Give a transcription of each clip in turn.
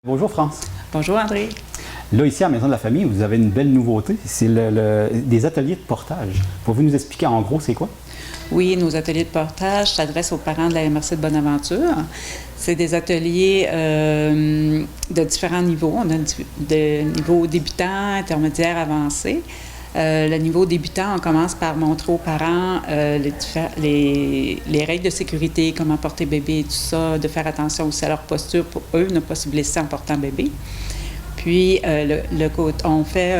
Bonjour France. Bonjour André. Là, ici à la Maison de la Famille, vous avez une belle nouveauté, c'est des ateliers de portage. Pouvez-vous nous expliquer en gros c'est quoi? Oui, nos ateliers de portage s'adressent aux parents de la MRC de Bonaventure. C'est des ateliers de différents niveaux. On a des niveaux débutants, intermédiaires, avancés. Le niveau débutant, on commence par montrer aux parents les règles de sécurité, comment porter bébé et tout ça, de faire attention aussi à leur posture pour eux, ne pas se blesser en portant bébé. Puis, on fait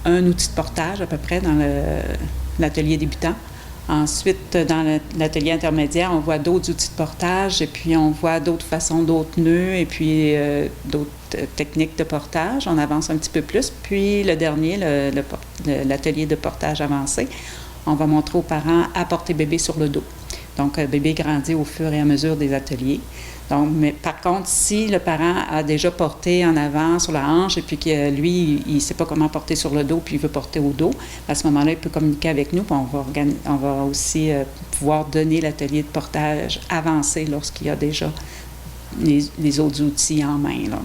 un outil de portage à peu près dans l'atelier débutant. Ensuite, dans l'atelier intermédiaire, on voit d'autres outils de portage et puis on voit d'autres façons, d'autres nœuds et puis d'autres techniques de portage. On avance un petit peu plus. Puis le dernier, l'atelier de portage avancé, on va montrer aux parents à porter bébé sur le dos. Donc, bébé grandit au fur et à mesure des ateliers. Donc, mais par contre, si le parent a déjà porté en avant sur la hanche et puis que lui, il ne sait pas comment porter sur le dos puis il veut porter au dos, à ce moment-là, il peut communiquer avec nous. Puis on va aussi pouvoir donner l'atelier de portage avancé lorsqu'il y a déjà les autres outils en main, là.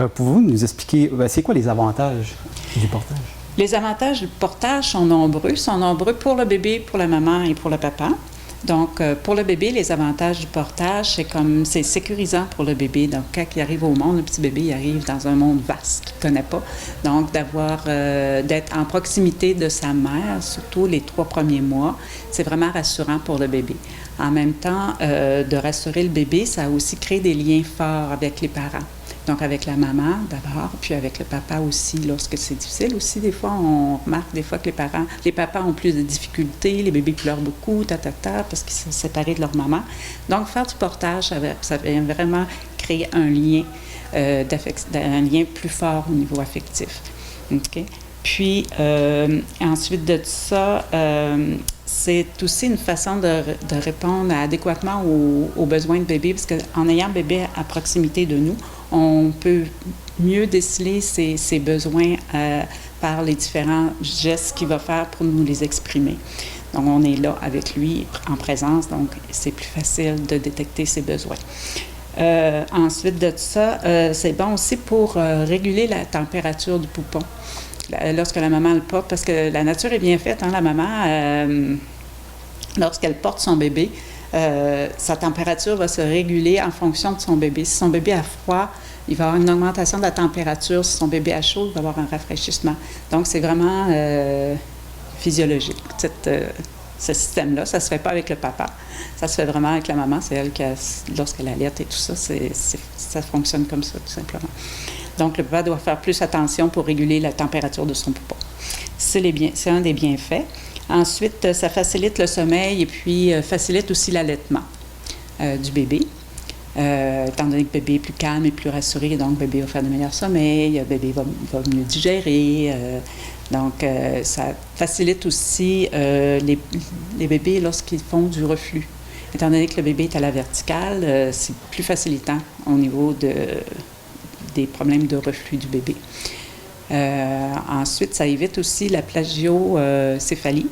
Pouvez-vous nous expliquer, c'est quoi les avantages du portage? Les avantages du portage sont nombreux. Ils sont nombreux pour le bébé, pour la maman et pour le papa. Donc, pour le bébé, les avantages du portage, c'est sécurisant pour le bébé. Donc, quand il arrive au monde, le petit bébé, il arrive dans un monde vaste qu'il ne connaît pas. Donc, d'être en proximité de sa mère, surtout les 3 premiers mois, c'est vraiment rassurant pour le bébé. En même temps, de rassurer le bébé, ça a aussi créé des liens forts avec les parents. Donc, avec la maman d'abord, puis avec le papa aussi, lorsque c'est difficile aussi. Des fois, on remarque des fois que les papas ont plus de difficultés, les bébés pleurent beaucoup, parce qu'ils sont séparés de leur maman. Donc, faire du portage, ça vient vraiment créer un lien, un lien plus fort au niveau affectif. OK? Puis, ensuite de ça, c'est aussi une façon de répondre adéquatement aux besoins de bébé, parce qu'en ayant bébé à proximité de nous, on peut mieux déceler ses besoins par les différents gestes qu'il va faire pour nous les exprimer. Donc, on est là avec lui en présence, donc c'est plus facile de détecter ses besoins. Ensuite de ça, c'est bon aussi pour réguler la température du poupon. Lorsque la maman le porte, parce que la nature est bien faite, hein, la maman, lorsqu'elle porte son bébé, sa température va se réguler en fonction de son bébé. Si son bébé a froid, il va avoir une augmentation de la température. Si son bébé a chaud, il va avoir un rafraîchissement. Donc, c'est vraiment physiologique, ce système-là. Ça ne se fait pas avec le papa. Ça se fait vraiment avec la maman. C'est elle qui, lorsqu'elle allaite et tout ça, ça fonctionne comme ça, tout simplement. Donc, le papa doit faire plus attention pour réguler la température de son poupon. C'est un des bienfaits. Ensuite, ça facilite le sommeil et puis facilite aussi l'allaitement du bébé. Étant donné que le bébé est plus calme et plus rassuré, donc le bébé va faire de meilleurs sommeils, le bébé va mieux digérer. Donc, ça facilite aussi les bébés lorsqu'ils font du reflux. Étant donné que le bébé est à la verticale, c'est plus facilitant au niveau des problèmes de reflux du bébé. Ensuite, ça évite aussi la plagiocéphalie,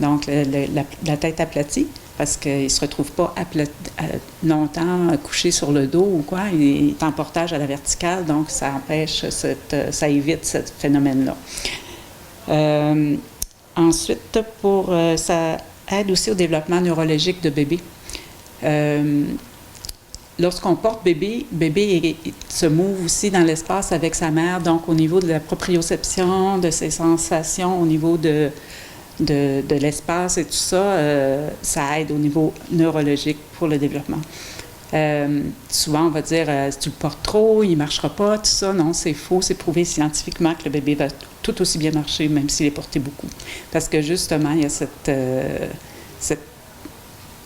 donc la tête aplatie, parce qu'il ne se retrouve pas longtemps couché sur le dos ou quoi. Il est en portage à la verticale, donc ça ça évite ce phénomène-là. Ensuite, ça aide aussi au développement neurologique de bébé. Lorsqu'on porte bébé se move aussi dans l'espace avec sa mère, donc au niveau de la proprioception, de ses sensations, au niveau de l'espace et tout ça, ça aide au niveau neurologique pour le développement. Souvent, on va dire, si tu le portes trop, il ne marchera pas, tout ça. Non, c'est faux. C'est prouvé scientifiquement que le bébé va tout aussi bien marcher, même s'il est porté beaucoup. Parce que justement, il y a cette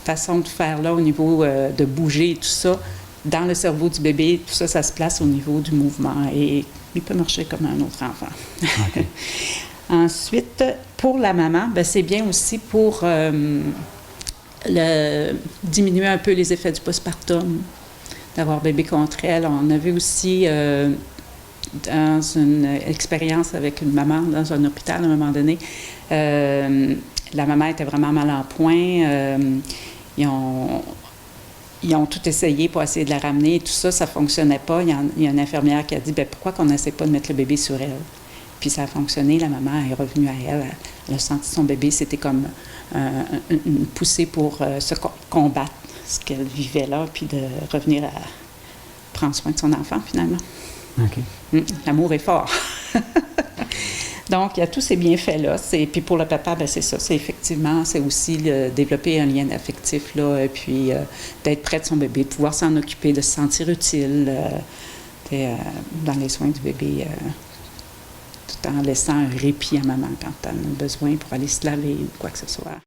façon de faire là au niveau de bouger et tout ça. Dans le cerveau du bébé, tout ça, ça se place au niveau du mouvement et il peut marcher comme un autre enfant. Okay. Ensuite, pour la maman, c'est bien aussi pour diminuer un peu les effets du postpartum, d'avoir bébé contre elle. On a vu aussi dans une expérience avec une maman dans un hôpital à un moment donné, la maman était vraiment mal en point. ils ont tout essayé pour essayer de la ramener. Tout ça, ça ne fonctionnait pas. Il y a une infirmière qui a dit, pourquoi qu'on n'essaie pas de mettre le bébé sur elle? Puis ça a fonctionné. La maman est revenue à elle. Elle a senti son bébé. C'était comme une poussée pour se combattre ce qu'elle vivait là, puis de revenir à prendre soin de son enfant, finalement. OK. L'amour est fort. Donc, il y a tous ces bienfaits-là. Puis pour le papa, c'est ça. C'est aussi développer un lien affectif, là, et puis d'être près de son bébé, de pouvoir s'en occuper, de se sentir utile dans les soins du bébé, tout en laissant un répit à maman quand elle en a besoin pour aller se laver ou quoi que ce soit.